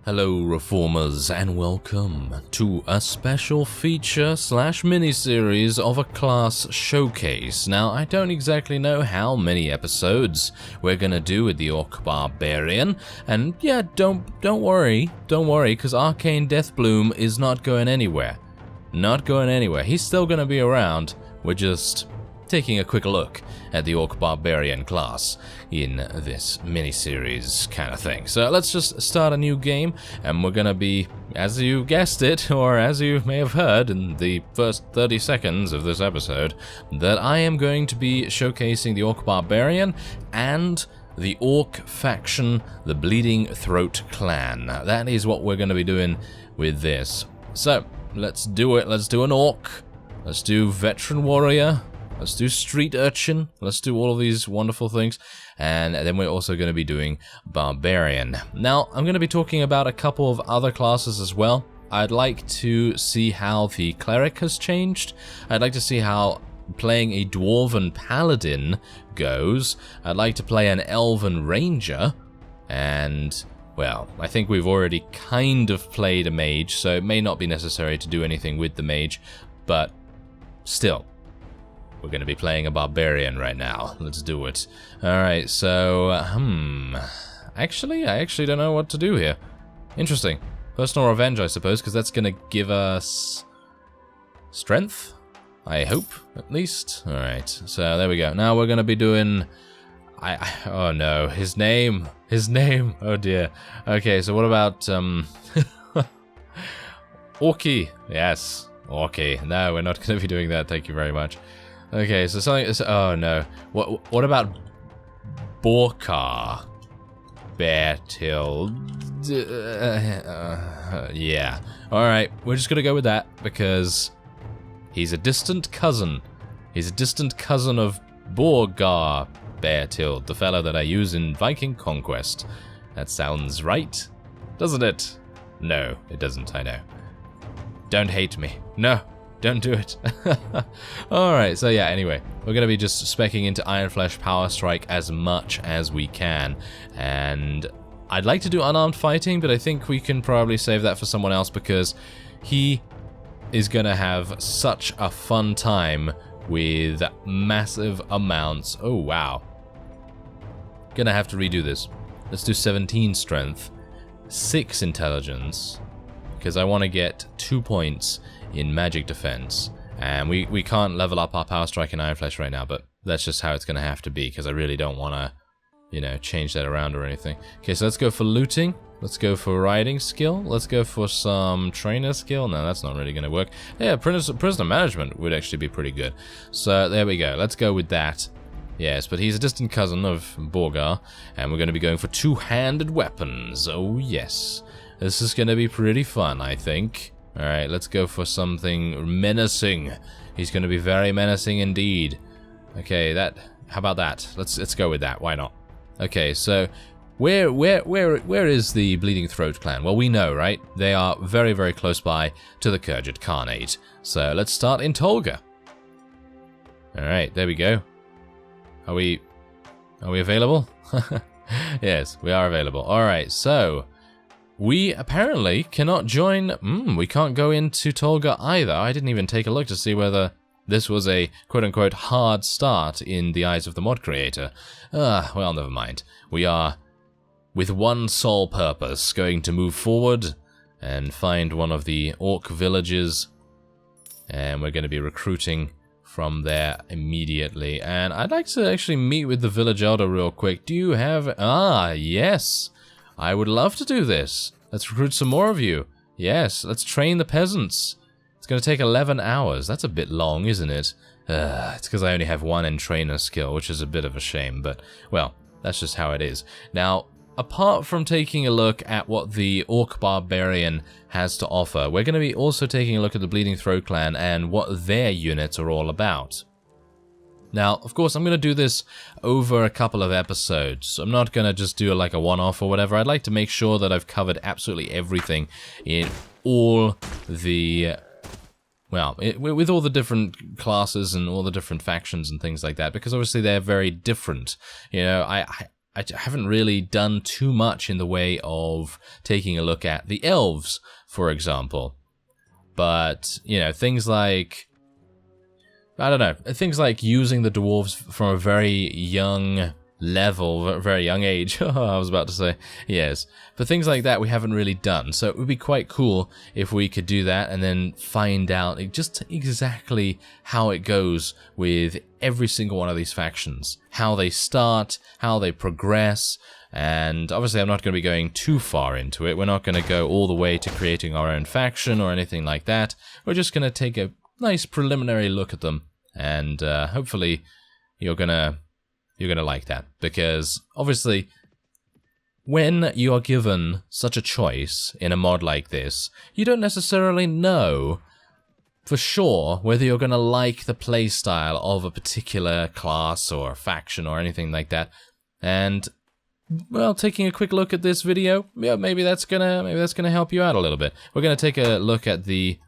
Hello Reformers and welcome to a special feature slash mini-series of a class showcase. Now I don't exactly know how many episodes we're gonna do with the Orc Barbarian, and yeah, don't worry, because Arcane Deathbloom is not going anywhere. Not going anywhere. He's still gonna be around. We're just taking a quick look at the Orc Barbarian class in this mini-series kind of thing. So let's just start a new game, and we're gonna be, as you guessed it, or as you may have heard in the first 30 seconds of this episode, that I am going to be showcasing the Orc Barbarian and the Orc faction, the Bleeding Throat clan. That is what we're gonna be doing with this. So let's do it. Let's do an Orc. Let's do Veteran Warrior. Let's do Street Urchin, let's do all of these wonderful things, and then we're also going to be doing Barbarian. Now, I'm going to be talking about a couple of other classes as well. I'd like to see how the Cleric has changed. I'd like to see how playing a Dwarven Paladin goes. I'd like to play an Elven Ranger, and well, I think we've already kind of played a Mage, so it may not be necessary to do anything with the Mage, but still. We're going to be playing a Barbarian right now. Let's do it. Alright, so, Actually, I actually don't know what to do here. Interesting. Personal revenge, I suppose, because that's going to give us strength? I hope, at least. Alright, so there we go. Now we're going to be doing... oh no, his name. Oh dear. Okay, so what about, Orky. Yes, Orky. No, we're not going to be doing that, thank you very much. Okay, so something is... oh no. What about Borkar? Beartild? Yeah. Alright, we're just gonna go with that, because he's a distant cousin. He's a distant cousin of Borgar Beartild, the fellow that I use in Viking Conquest. That sounds right, doesn't it? No, it doesn't, I know. Don't hate me. No. Don't do it. Alright, so yeah, anyway, we're going to be just speccing into Iron Flesh Power Strike as much as we can. And I'd like to do unarmed fighting, but I think we can probably save that for someone else because he is going to have such a fun time with massive amounts. Oh, wow. Gonna have to redo this. Let's do 17 strength, 6 intelligence, because I want to get 2 points in magic defense, and we can't level up our power strike in Iron Flesh right now, but that's just how it's gonna have to be because I really don't want to, you know, change that around or anything. Okay, so let's go for looting, let's go for riding skill, let's go for some trainer skill. No, that's not really gonna work. Yeah, prisoner management would actually be pretty good, so there we go, let's go with that. Yes, but he's a distant cousin of Borgar, and we're going to be going for two-handed weapons. Oh yes, this is going to be pretty fun, I think. Alright, let's go for something menacing. He's going to be very menacing indeed. Okay, how about that? Let's go with that. Why not? Okay, so where is the Bleeding Throat clan? Well, we know, right? They are very, very close by to the Kurgid Khanate. So let's start in Tolga. Alright, there we go. Are we available? Yes, we are available. Alright, so we apparently cannot join... we can't go into Tolga either. I didn't even take a look to see whether this was a quote-unquote hard start in the eyes of the mod creator. Well, never mind. We are, with one sole purpose, going to move forward and find one of the orc villages. And we're going to be recruiting from there immediately. And I'd like to actually meet with the village elder real quick. Do you have... yes! I would love to do this. Let's recruit some more of you. Yes, let's train the peasants. It's going to take 11 hours. That's a bit long, isn't it? It's because I only have 1 in trainer skill, which is a bit of a shame, but, well, that's just how it is. Now, apart from taking a look at what the Orc Barbarian has to offer, we're going to be also taking a look at the Bleeding Throat clan and what their units are all about. Now, of course, I'm going to do this over a couple of episodes. I'm not going to just do like a one-off or whatever. I'd like to make sure that I've covered absolutely everything in all the... well, with all the different classes and all the different factions and things like that, because obviously they're very different. You know, I haven't really done too much in the way of taking a look at the elves, for example. But, you know, things like, I don't know, things like using the dwarves from a very young level, very young age, I was about to say, yes. But things like that we haven't really done, so it would be quite cool if we could do that and then find out just exactly how it goes with every single one of these factions. How they start, how they progress, and obviously I'm not going to be going too far into it. We're not going to go all the way to creating our own faction or anything like that. We're just going to take a nice preliminary look at them, and hopefully you're gonna like that, because obviously when you are given such a choice in a mod like this, you don't necessarily know for sure whether you're gonna like the playstyle of a particular class or faction or anything like that. And well, taking a quick look at this video, yeah, maybe that's gonna help you out a little bit. We're gonna take a look at the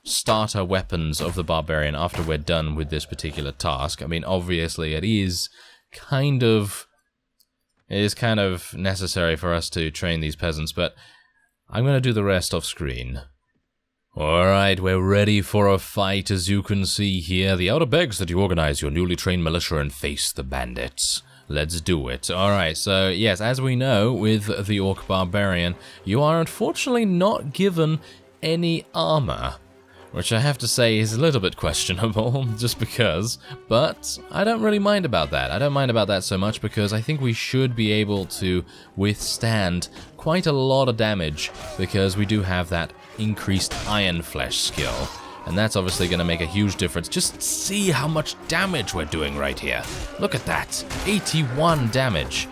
starter weapons of the barbarian after we're done with this particular task. I mean, obviously it is kind of necessary for us to train these peasants, but I'm going to do the rest off screen. Alright, we're ready for a fight. As you can see here, the order begs that you organize your newly trained militia and face the bandits. Let's do it. Alright, so yes, as we know, with the Orc Barbarian, you are unfortunately not given any armor, which I have to say is a little bit questionable, just because, but I don't really mind about that. I don't mind about that so much because I think we should be able to withstand quite a lot of damage, because we do have that increased Iron Flesh skill, and that's obviously going to make a huge difference. Just see how much damage we're doing right here. Look at that, 81 damage.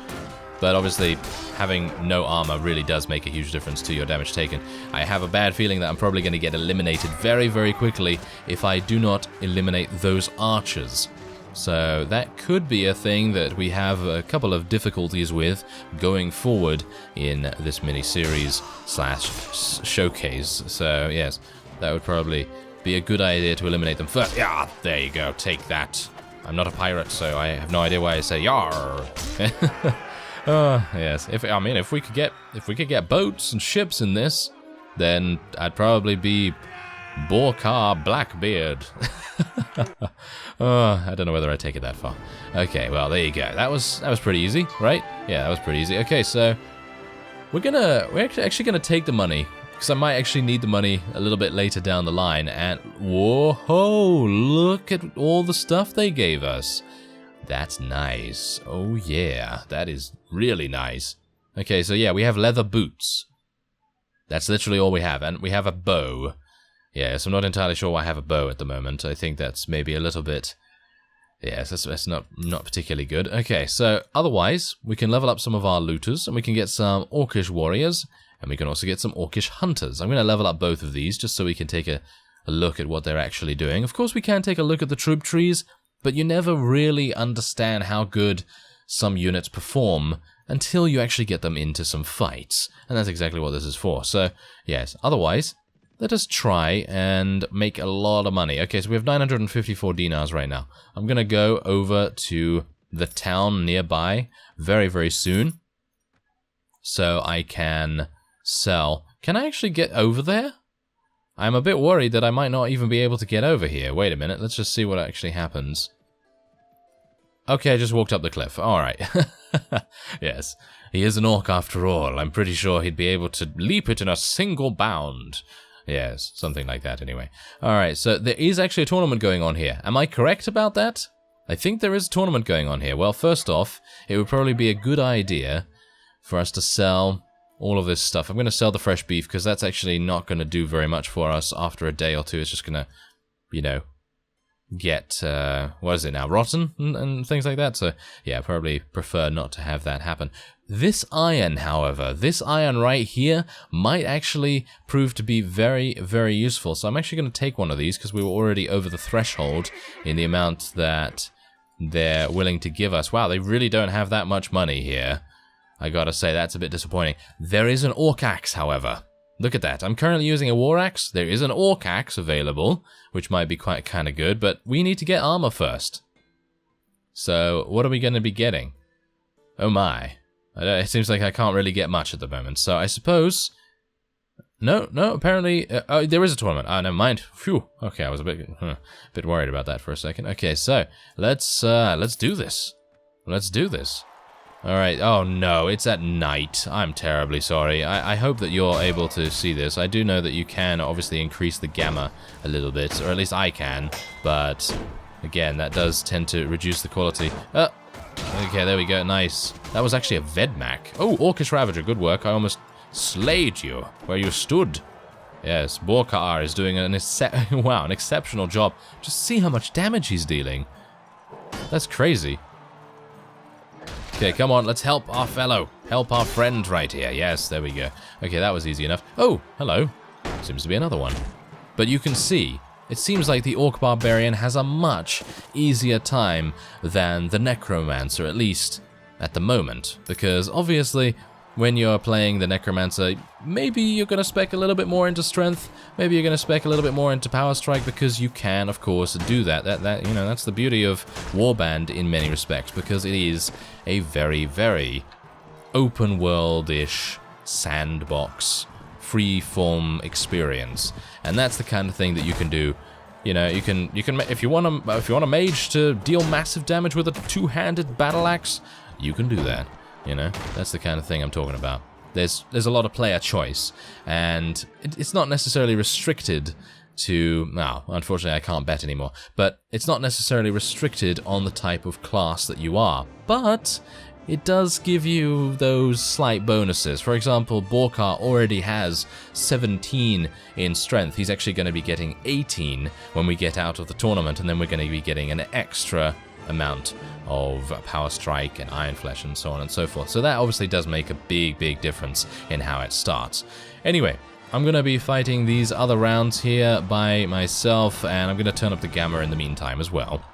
But obviously, having no armor really does make a huge difference to your damage taken. I have a bad feeling that I'm probably going to get eliminated very, very quickly if I do not eliminate those archers. So that could be a thing that we have a couple of difficulties with going forward in this mini-series / showcase. So yes, that would probably be a good idea to eliminate them first. Yeah, there you go, take that. I'm not a pirate, so I have no idea why I say yar. Yes. If we could get boats and ships in this, then I'd probably be Borkar Blackbeard. I don't know whether I take it that far. Okay, well there you go. That was pretty easy, right? Yeah, that was pretty easy. Okay, so we're actually gonna take the money, because I might actually need the money a little bit later down the line. And whoa, look at all the stuff they gave us. That's nice. Oh yeah, that is really nice. Okay, so yeah, we have leather boots. That's literally all we have, and we have a bow. Yes, I'm not entirely sure why I have a bow at the moment. I think that's maybe a little bit... Yes, that's not particularly good. Okay, so otherwise, we can level up some of our looters, and we can get some orcish warriors, and we can also get some orcish hunters. I'm going to level up both of these, just so we can take a look at what they're actually doing. Of course, we can take a look at the troop trees, but you never really understand how good some units perform until you actually get them into some fights. And that's exactly what this is for. So, yes, otherwise, let us try and make a lot of money. Okay, so we have 954 dinars right now. I'm going to go over to the town nearby very, very soon, so I can sell. Can I actually get over there? I'm a bit worried that I might not even be able to get over here. Wait a minute, let's just see what actually happens. Okay, I just walked up the cliff. Alright. Yes, he is an orc after all. I'm pretty sure he'd be able to leap it in a single bound. Yes, something like that anyway. Alright, so there is actually a tournament going on here. Am I correct about that? I think there is a tournament going on here. Well, first off, it would probably be a good idea for us to sell all of this stuff. I'm going to sell the fresh beef, because that's actually not going to do very much for us after a day or two. It's just going to, you know, get, what is it now, rotten and things like that. So, yeah, probably prefer not to have that happen. This iron, however, this iron right here might actually prove to be very, very useful. So I'm actually going to take one of these, because we were already over the threshold in the amount that they're willing to give us. Wow, they really don't have that much money here. I gotta say, that's a bit disappointing. There is an orc axe, however. Look at that. I'm currently using a war axe. There is an orc axe available, which might be quite kind of good, but we need to get armor first. So, what are we going to be getting? Oh my. It seems like I can't really get much at the moment, so I suppose... No, apparently... there is a tournament. Ah, never mind. Phew. Okay, I was a bit worried about that for a second. Okay, so, let's do this. Let's do this. Alright, oh no, it's at night. I'm terribly sorry. I hope that you're able to see this. I do know that you can obviously increase the gamma a little bit, or at least I can, but again, that does tend to reduce the quality. Okay, there we go, nice. That was actually a Vedmak. Oh, Orcish Ravager, good work. I almost slayed you where you stood. Yes, Borkar is doing an exceptional job. Just see how much damage he's dealing. That's crazy. Okay, come on, let's help our fellow. Help our friend right here. Yes, there we go. Okay, that was easy enough. Oh, hello. Seems to be another one. But you can see, it seems like the Orc Barbarian has a much easier time than the Necromancer, at least at the moment. Because obviously, when you're playing the Necromancer, maybe you're going to spec a little bit more into strength, maybe you're going to spec a little bit more into power strike, because you can, of course, do that. You know, that's the beauty of Warband in many respects, because it is a very, very open world-ish sandbox, free-form experience, and that's the kind of thing that you can do. You know, you can if you want a mage to deal massive damage with a two-handed battle axe, you can do that. You know, that's the kind of thing I'm talking about. There's a lot of player choice, and it's not necessarily restricted to... Now, unfortunately, I can't bet anymore, but it's not necessarily restricted on the type of class that you are, but it does give you those slight bonuses. For example, Borkar already has 17 in strength. He's actually going to be getting 18 when we get out of the tournament, and then we're going to be getting an extra amount of power strike and iron flesh and so on and so forth. So that obviously does make a big difference in how it starts. Anyway, I'm going to be fighting these other rounds here by myself, and I'm going to turn up the gamma in the meantime as well.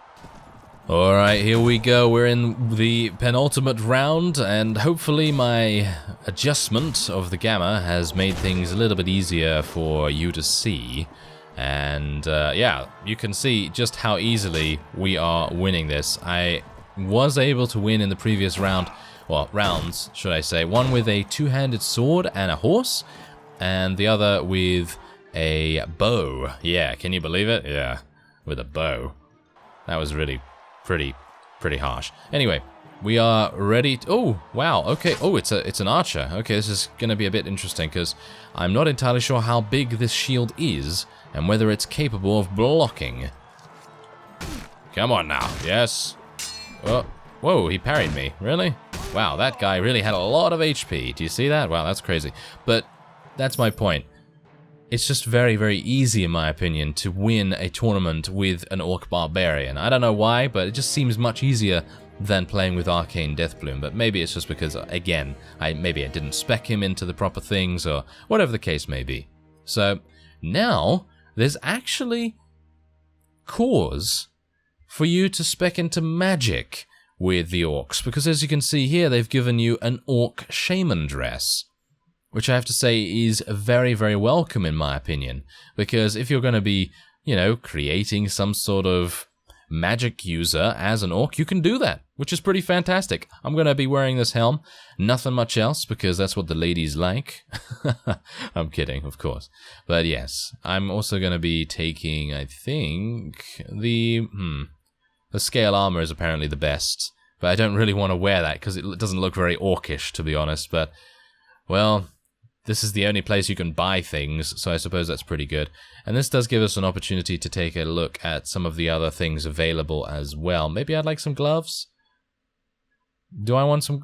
Alright, here we go. We're in the penultimate round, and hopefully my adjustment of the gamma has made things a little bit easier for you to see. And yeah, you can see just how easily we are winning this. I was able to win in the previous round, well, rounds, should I say. One with a two-handed sword and a horse, and the other with a bow. Yeah, can you believe it? Yeah, with a bow. That was really pretty harsh. Anyway, we are ready to... Oh, wow, okay. Oh, it's an archer. Okay, this is going to be a bit interesting, because I'm not entirely sure how big this shield is, and whether it's capable of blocking. Come on now. Yes. Oh, whoa, he parried me. Really? Wow, that guy really had a lot of HP. Do you see that? Wow, that's crazy. But that's my point. It's just very easy, in my opinion, to win a tournament with an Orc Barbarian. I don't know why, but it just seems much easier than playing with Arcane Deathbloom. But maybe it's just because, again, maybe I didn't spec him into the proper things, or whatever the case may be. So, now, there's actually cause for you to spec into magic with the orcs, because as you can see here, they've given you an orc shaman dress, which I have to say is very welcome in my opinion, because if you're going to be, you know, creating some sort of magic user as an orc, you can do that, which is pretty fantastic. I'm going to be wearing this helm, nothing much else, because that's what the ladies like. I'm kidding, of course. But yes, I'm also going to be taking, I think, the scale armor is apparently the best, but I don't really want to wear that because it doesn't look very orcish, to be honest. But, well, this is the only place you can buy things, so I suppose that's pretty good. And this does give us an opportunity to take a look at some of the other things available as well. Maybe I'd like some gloves? Do I want some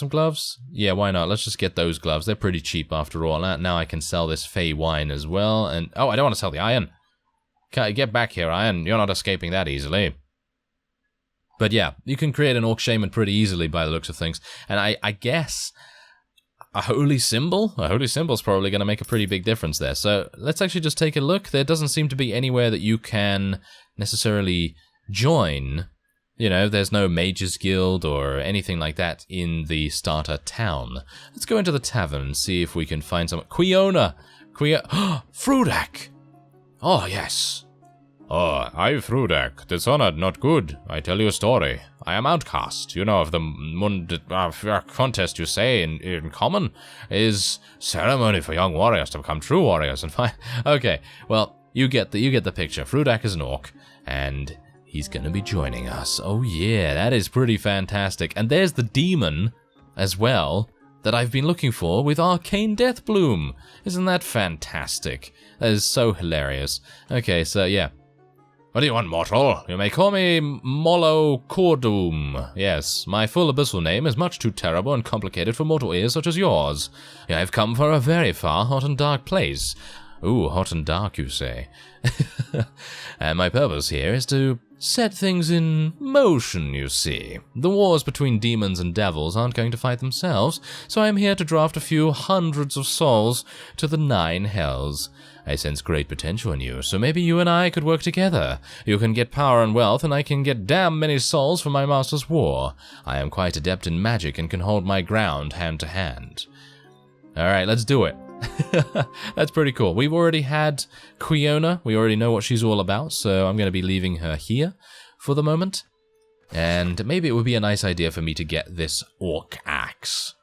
gloves? Yeah, why not? Let's just get those gloves. They're pretty cheap after all. Now I can sell this Fey wine as well. And oh, I don't want to sell the iron. Get back here, iron. You're not escaping that easily. But yeah, you can create an Orc Shaman pretty easily by the looks of things. And I guess a holy symbol? A holy symbol is probably going to make a pretty big difference there. So let's actually just take a look. There doesn't seem to be anywhere that you can necessarily join. You know, there's no Mages Guild or anything like that in the starter town. Let's go into the tavern and see if we can find some... Quiona! Frudak! Oh, yes. Oh, I'm Frudak. Dishonored, not good. I tell you a story. I am outcast. You know, of the contest, you say, in common, is ceremony for young warriors to become true warriors. And okay, well, you get the picture. Frudak is an orc, and he's gonna be joining us. Oh yeah, that is pretty fantastic. And there's the demon as well that I've been looking for with Arcane Death Bloom. Isn't that fantastic? That is so hilarious. Okay, so yeah. What do you want, mortal? You may call me Molo Cordum. Yes, my full abyssal name is much too terrible and complicated for mortal ears such as yours. I've come for a very far, hot and dark place. Ooh, hot and dark, you say. And my purpose here is to set things in motion, you see. The wars between demons and devils aren't going to fight themselves, so I am here to draft a few hundreds of souls to the 9 hells. I sense great potential in you, so maybe you and I could work together. You can get power and wealth, and I can get damn many souls for my master's war. I am quite adept in magic and can hold my ground hand to hand. Alright, let's do it. That's pretty cool. We've already had Quiona. We already know what she's all about, so I'm going to be leaving her here for the moment. And maybe it would be a nice idea for me to get this orc axe.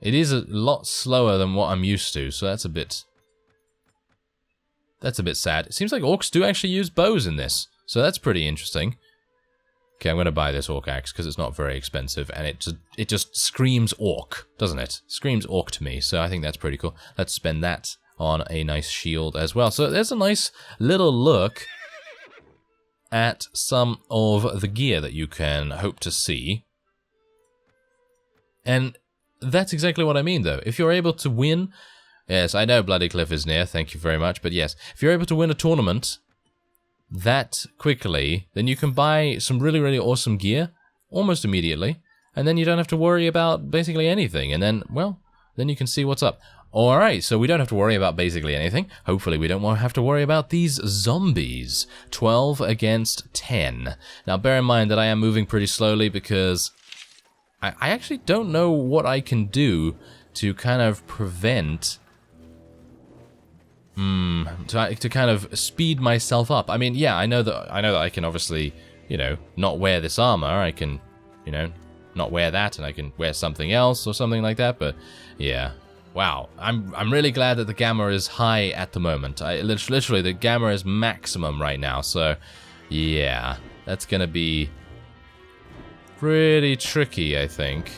It is a lot slower than what I'm used to, so that's a bit sad. It seems like orcs do actually use bows in this, so that's pretty interesting. Okay, I'm going to buy this orc axe because it's not very expensive, and it just screams orc, doesn't it? Screams orc to me, so I think that's pretty cool. Let's spend that on a nice shield as well. So there's a nice little look at some of the gear that you can hope to see. And that's exactly what I mean, though. If you're able to win... Yes, I know Bloody Cliff is near, thank you very much, but yes, if you're able to win a tournament that quickly, then you can buy some really, really awesome gear almost immediately, and then you don't have to worry about basically anything, and then, well, then you can see what's up. Alright, so we don't have to worry about basically anything. Hopefully we don't have to worry about these zombies. 12 against 10. Now bear in mind that I am moving pretty slowly because I actually don't know what I can do to kind of prevent... to kind of speed myself up. I mean, yeah, I know that I can obviously, you know, not wear this armor. I can, you know, not wear that, and I can wear something else or something like that. But yeah, wow, I'm really glad that the gamma is high at the moment. Literally the gamma is maximum right now. So yeah, that's gonna be pretty tricky, I think.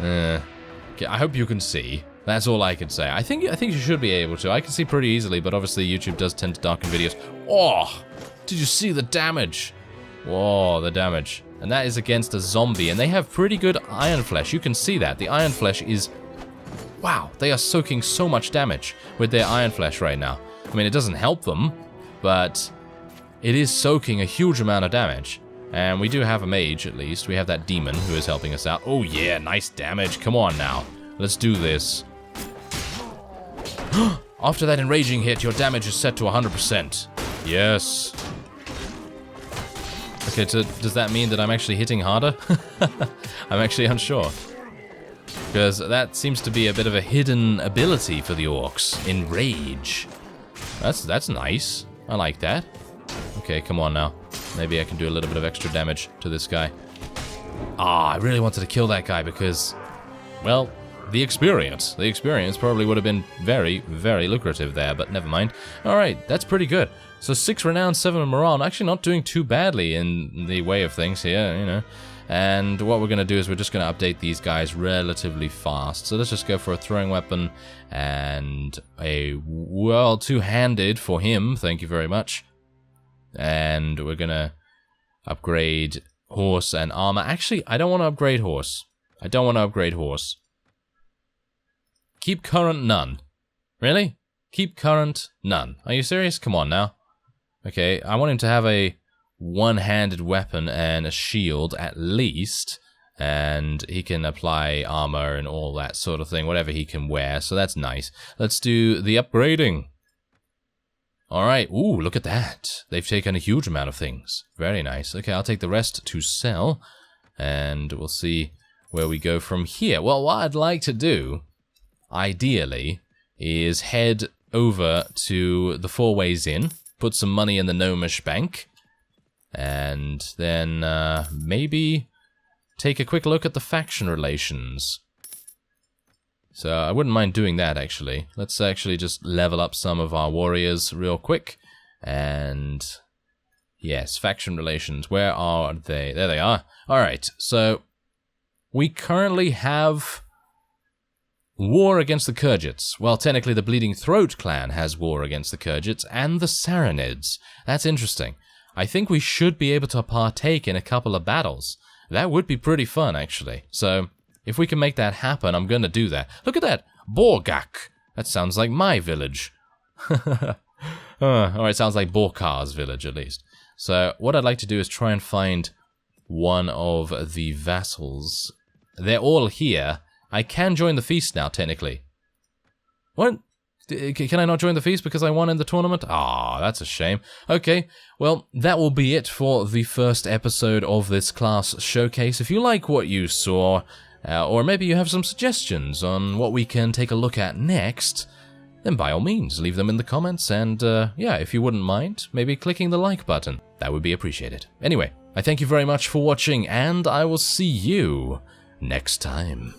Okay, I hope you can see. That's all I can say. I think you should be able to. I can see pretty easily, but obviously YouTube does tend to darken videos. Oh, did you see the damage? Whoa, the damage. And that is against a zombie, and they have pretty good iron flesh. You can see that. The iron flesh is... Wow, they are soaking so much damage with their iron flesh right now. I mean, it doesn't help them, but it is soaking a huge amount of damage. And we do have a mage, at least. We have that demon who is helping us out. Oh yeah, nice damage. Come on now. Let's do this. After that enraging hit, your damage is set to 100%. Yes. Okay, so does that mean that I'm actually hitting harder? I'm actually unsure. Because that seems to be a bit of a hidden ability for the orcs. Enrage. That's nice. I like that. Okay, come on now. Maybe I can do a little bit of extra damage to this guy. Ah, I really wanted to kill that guy because, well... The experience probably would have been very, very lucrative there, but never mind. Alright, that's pretty good. So 6 renown, 7 morale. Actually not doing too badly in the way of things here, you know. And what we're going to do is we're just going to update these guys relatively fast. So let's just go for a throwing weapon and a, well, two-handed for him. Thank you very much. And we're going to upgrade horse and armor. Actually, I don't want to upgrade horse. Keep current none. Really? Keep current none. Are you serious? Come on now. Okay, I want him to have a one-handed weapon and a shield at least. And he can apply armor and all that sort of thing, whatever he can wear, so that's nice. Let's do the upgrading. Alright, ooh, look at that. They've taken a huge amount of things. Very nice. Okay, I'll take the rest to sell. And we'll see where we go from here. Well, what I'd like to do... ideally, is head over to the Four Ways Inn, put some money in the Gnomish Bank, And then maybe take a quick look at the faction relations. So I wouldn't mind doing that, actually. Let's actually just level up some of our warriors real quick. And yes, faction relations. Where are they? There they are. Alright, so we currently have war against the Khergits. Well, technically the Bleeding Throat clan has war against the Khergits and the Saranids. That's interesting. I think we should be able to partake in a couple of battles. That would be pretty fun, actually. So, if we can make that happen, I'm going to do that. Look at that! Borgak! That sounds like my village. Or it sounds like Borkar's village, at least. So, what I'd like to do is try and find one of the vassals. They're all here. I can join the feast now, technically. What? Can I not join the feast because I won in the tournament? Ah, that's a shame. Okay, well, that will be it for the first episode of this class showcase. If you like what you saw, or maybe you have some suggestions on what we can take a look at next, then by all means, leave them in the comments, and yeah, if you wouldn't mind, maybe clicking the like button. That would be appreciated. Anyway, I thank you very much for watching, and I will see you next time.